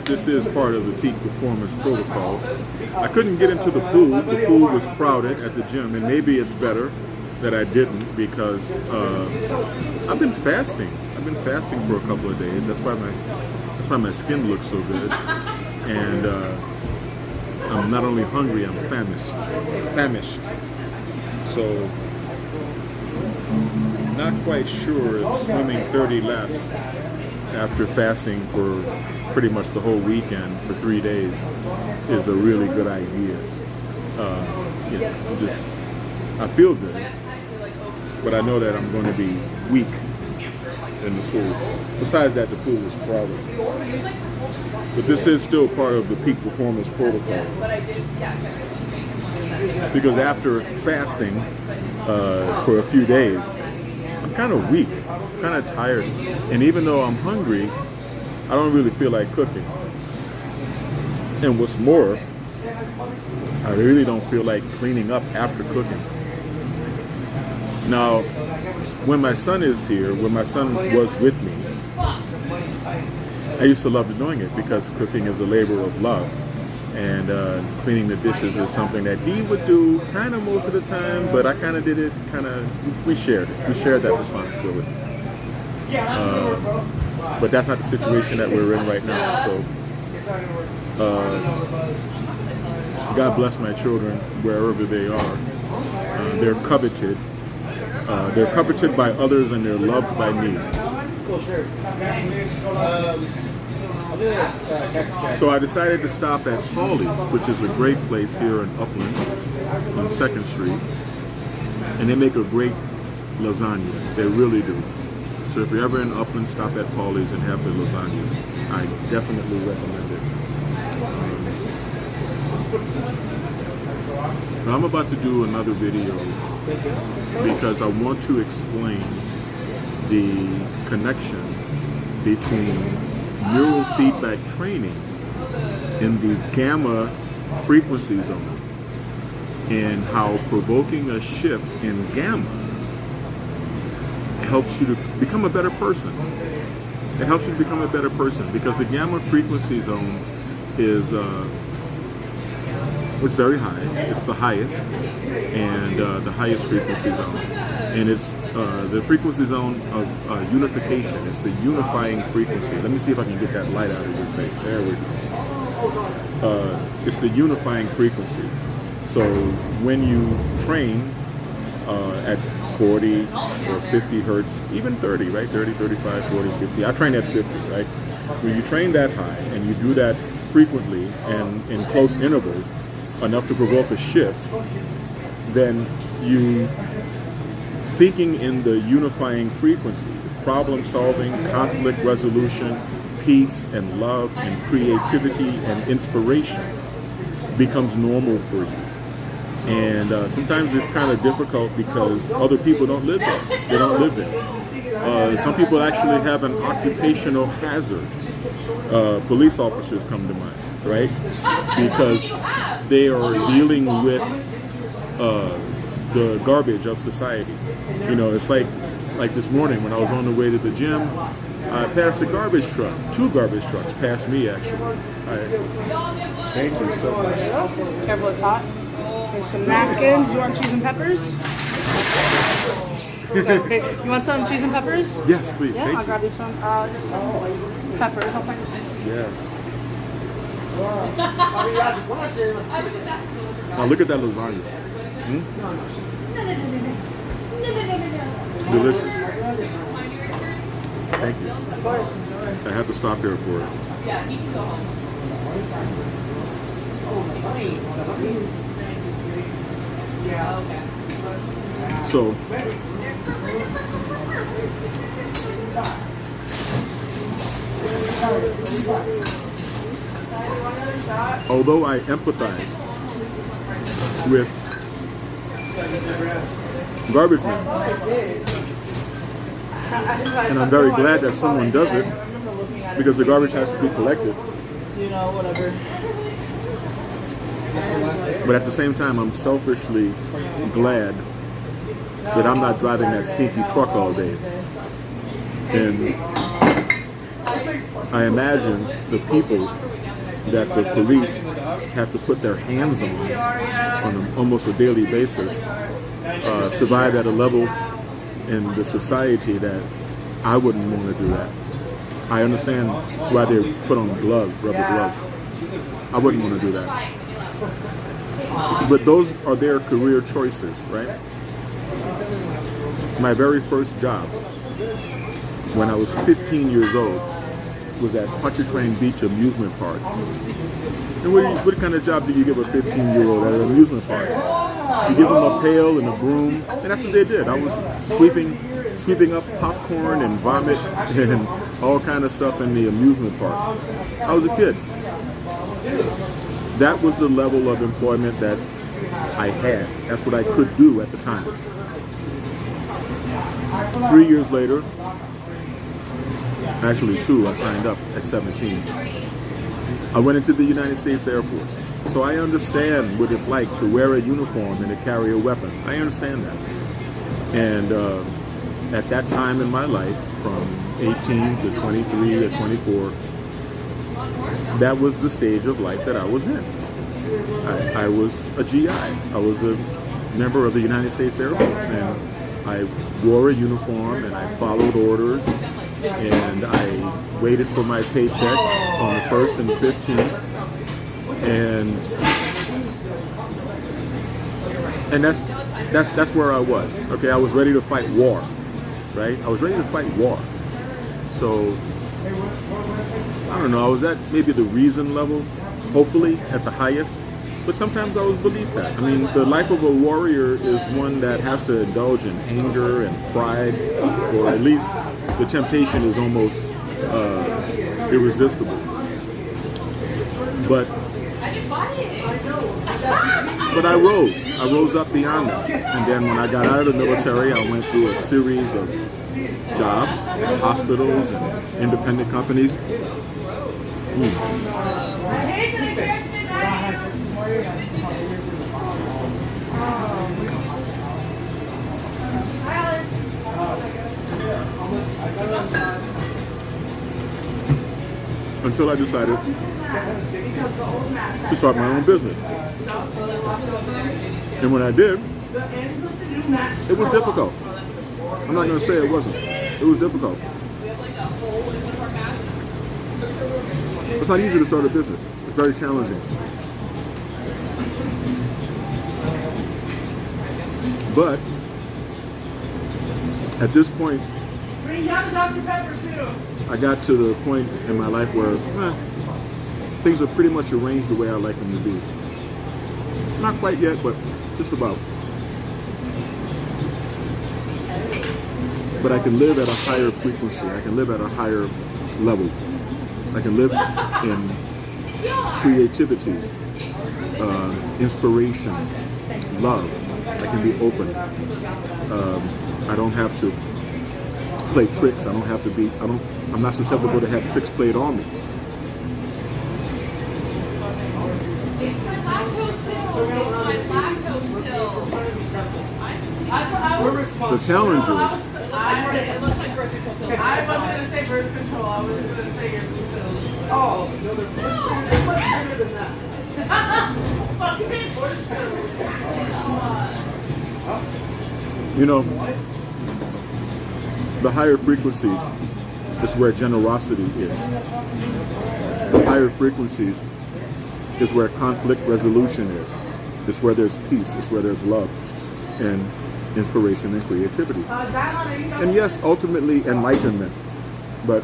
this is part of the peak performance protocol. I couldn't get into the pool. The pool was crowded at the gym, and maybe it's better that I didn't because I've been fasting. I've been fasting for a couple of days. That's why my skin looks so good. And I'm not only hungry, I'm famished. So not quite sure if swimming 30 laps after fasting for pretty much the whole weekend for 3 days is a really good idea. I feel good, but I know that I'm going to be weak in the pool. Besides that, the pool was crowded. But this is still part of the peak performance protocol. Because after fasting for a few days, I'm kind of weak, kind of tired. And even though I'm hungry, I don't really feel like cooking. And what's more, I really don't feel like cleaning up after cooking. Now, when my son is here, when my son was with me, I used to love doing it because cooking is a labor of love. And cleaning the dishes is something that he would do kind of most of the time, but I kind of did it, we shared it. We shared that responsibility. But that's not the situation that we're in right now. So God bless my children wherever they are. They're coveted. They're coveted by others and they're loved by me. So I decided to stop at Hawley's, which is a great place here in Upland on 2nd Street. And they make a great lasagna. They really do. So if you're ever in Upland, stop at Hawley's and have the lasagna. I definitely recommend it. Now I'm about to do another video because I want to explain the connection between neurofeedback training in the gamma frequency zone and how provoking a shift in gamma helps you to become a better person. It helps you to become a better person because the gamma frequency zone is it's very high. It's the highest and the highest frequency zone. And it's the frequency zone of unification. It's the unifying frequency. Let me see if I can get that light out of your face. There we go. It's the unifying frequency. So when you train at 40 or 50 hertz, even 30, right? 30, 35, 40, 50. I train at 50, right? When you train that high and you do that frequently and in close interval, enough to provoke a shift, then you thinking in the unifying frequency, problem solving, conflict resolution, peace and love and creativity and inspiration becomes normal for you. And sometimes it's kind of difficult because other people don't live there. They don't live there. Some people actually have an occupational hazard. Police officers come to mind, right? Because they are dealing with the garbage of society. You know, it's like this morning when I was on the way to the gym, I passed a garbage truck. 2 garbage trucks passed me, actually. Thank you so much. Careful, it's hot. Here's some napkins. You want cheese and peppers? You want some cheese and peppers? Yes, please. Yeah, Thank I'll you. grab you some peppers. I'll find you. Yes. Now look at that lasagna. Delicious. Thank you. I have to stop here for it. Yeah, he needs to go home. Yeah, okay. So, although I empathize with garbage men, and I'm very glad that someone does it because the garbage has to be collected. You know, whatever. But at the same time, I'm selfishly glad that I'm not driving that stinky truck all day. And I imagine the people that the police have to put their hands on almost a daily basis survive at a level in the society that I wouldn't want to do that. I understand why they put on gloves, rubber gloves. I wouldn't want to do that. But those are their career choices, right? My very first job when I was 15 years old was at Pontchartrain Beach Amusement Park. And what kind of job do you give a 15-year-old at an amusement park? You give them a pail and a broom, and that's what they did. I was sweeping up popcorn and vomit and all kind of stuff in the amusement park. I was a kid. That was the level of employment that I had. That's what I could do at the time. 3 years later, actually 2, I signed up at 17. I went into the United States Air Force. So I understand what it's like to wear a uniform and to carry a weapon. I understand that. And at that time in my life, from 18 to 23 to 24, that was the stage of life that I was in. I was a GI. I was a member of the United States Air Force, and I wore a uniform and I followed orders, and I waited for my paycheck on the 1st and 15th, and that's where I was. Okay, I was ready to fight war, right? I was ready to fight war. So I don't know, I was at maybe the reason level, hopefully at the highest, but sometimes I was beneath that. I mean, the life of a warrior is one that has to indulge in anger and pride, or at least the temptation is almost irresistible. But I rose up beyond that. And then when I got out of the military, I went through a series of jobs, hospitals, and independent companies. Until I decided to start my own business. And when I did, it was difficult. I'm not going to say it wasn't. It was difficult. It's not easy to start a business. It's very challenging. But at this point, I got to the point in my life where things are pretty much arranged the way I like them to be. Not quite yet, but just about. But I can live at a higher frequency. I can live at a higher level. I can live in creativity, inspiration, love. I can be open. I don't have to play tricks. I'm not susceptible to have tricks played on me. It's my lactose pill. The challenge is, It looks like birth control pill. I wasn't going to say birth control. I was going to say your blue pills. Oh, no, they're much better than that. Fucking horse pills. you know, the higher frequencies is where generosity is. The higher frequencies is where conflict resolution is. It's where there's peace. It's where there's love and inspiration and creativity. And yes, ultimately enlightenment. But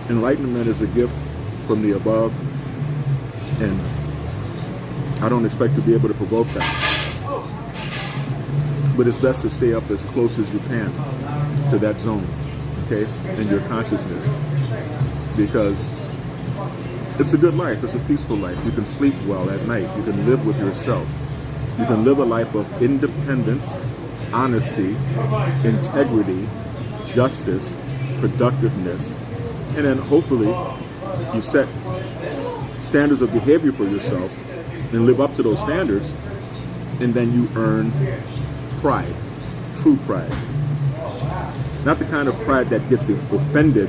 enlightenment is a gift from the above, and I don't expect to be able to provoke that. But it's best to stay up as close as you can to that zone, okay, in your consciousness, because it's a good life. It's a peaceful life. You can sleep well at night. You can live with yourself. You can live a life of independence, honesty, integrity, justice, productiveness, and then hopefully you set standards of behavior for yourself and live up to those standards, and then you earn pride, true pride. Not the kind of pride that gets offended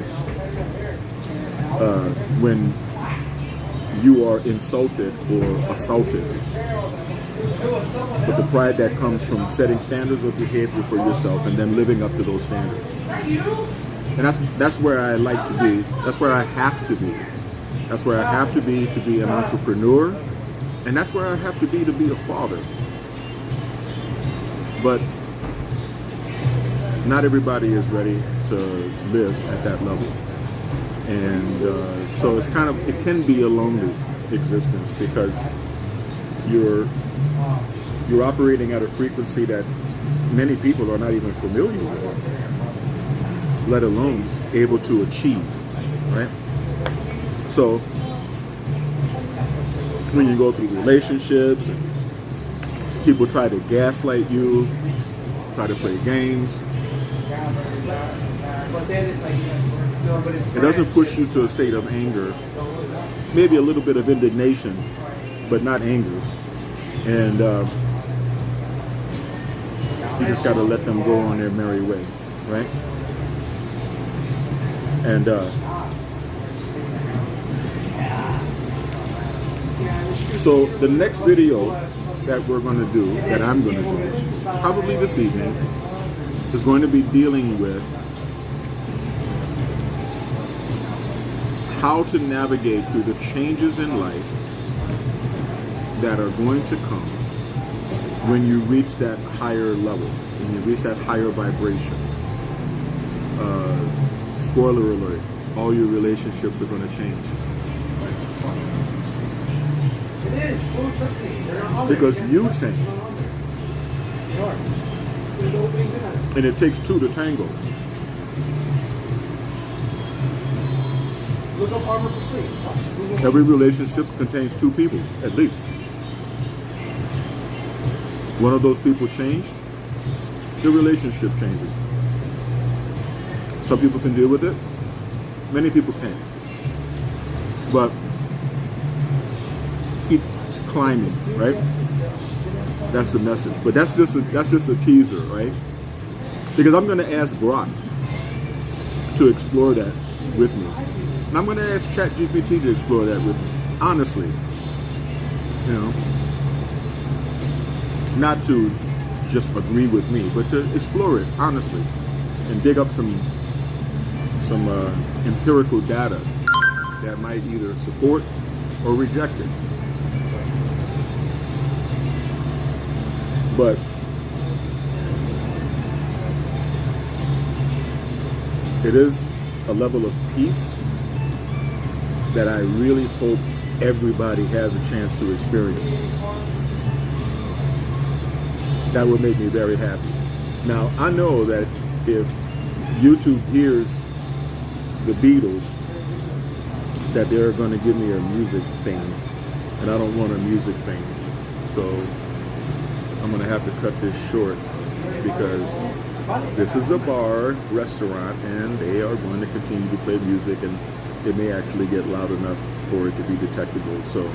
when you are insulted or assaulted. But the pride that comes from setting standards of behavior for yourself and then living up to those standards. And that's where I like to be. That's where I have to be. That's where I have to be an entrepreneur. And that's where I have to be a father. But not everybody is ready to live at that level. And so it can be a lonely existence because you're operating at a frequency that many people are not even familiar with, let alone able to achieve, right? So when you go through relationships and people try to gaslight you, try to play games, it doesn't push you to a state of anger, maybe a little bit of indignation, but not anger. And you just got to let them go on their merry way, right? And so the next video that we're going to do, that I'm going to do, probably this evening, is going to be dealing with how to navigate through the changes in life that are going to come when you reach that higher level, when you reach that higher vibration. Spoiler alert, all your relationships are going to change. It is. Oh, trust me. Because you changed. And it takes two to tango. Look up Armor for Sleep. Every relationship contains two people, at least. One of those people change, the relationship changes. Some people can deal with it, many people can't. But keep climbing, right? That's the message. But that's just a teaser, right? Because I'm going to ask Grok to explore that with me. And I'm going to ask ChatGPT to explore that with me. Honestly. You know. Not to just agree with me, but to explore it honestly and dig up some empirical data that might either support or reject it. But it is a level of peace that I really hope everybody has a chance to experience. That would make me very happy. Now, I know that if YouTube hears the Beatles, that they're going to give me a music thing, and I don't want a music thing. So I'm going to have to cut this short because this is a bar, restaurant, and they are going to continue to play music, and it may actually get loud enough for it to be detectable. So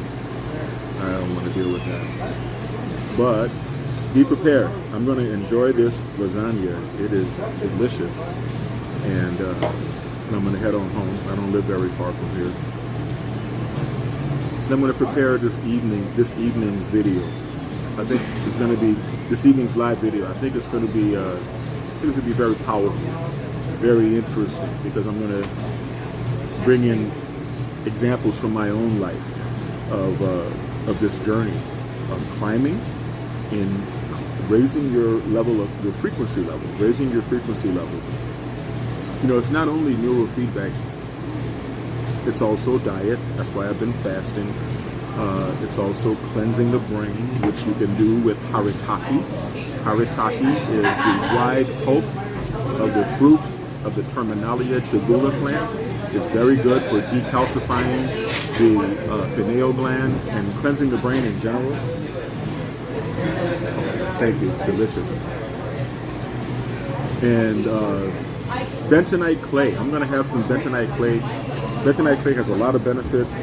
I don't want to deal with that. But be prepared. I'm going to enjoy this lasagna. It is delicious. And I'm going to head on home. I don't live very far from here. And I'm going to prepare this evening's video. I think it's going to be this evening's live video. I think it's going to be very powerful, very interesting, because I'm going to bring in examples from my own life of this journey of climbing in raising your frequency level, You know, it's not only neurofeedback, it's also diet. That's why I've been fasting. It's also cleansing the brain, which you can do with haritaki. Haritaki is the dried pulp of the fruit of the Terminalia chigula plant. It's very good for decalcifying the pineal gland and cleansing the brain in general. Thank you, it's delicious. And bentonite clay. I'm going to have some bentonite clay. Bentonite clay has a lot of benefits.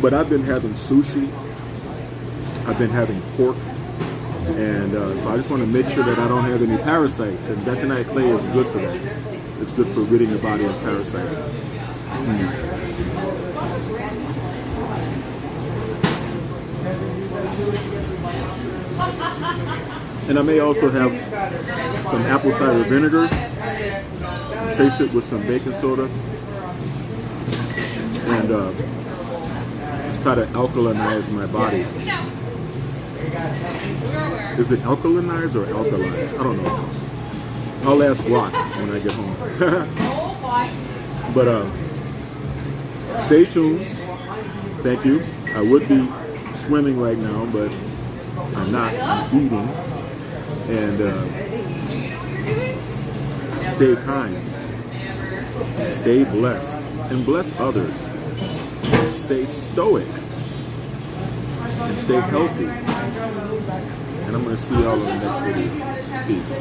But I've been having sushi. I've been having pork. And so I just want to make sure that I don't have any parasites. And bentonite clay is good for that. It's good for ridding the body of parasites. And I may also have some apple cider vinegar, chase it with some baking soda, and try to alkalinize my body. Is it alkalinized or alkalized? I don't know. I'll ask Block when I get home. But stay tuned. Thank you. I would be swimming right now, but I'm not. I'm eating. And stay kind. Stay blessed. And bless others. Stay stoic. And stay healthy. And I'm going to see y'all in the next video. Peace.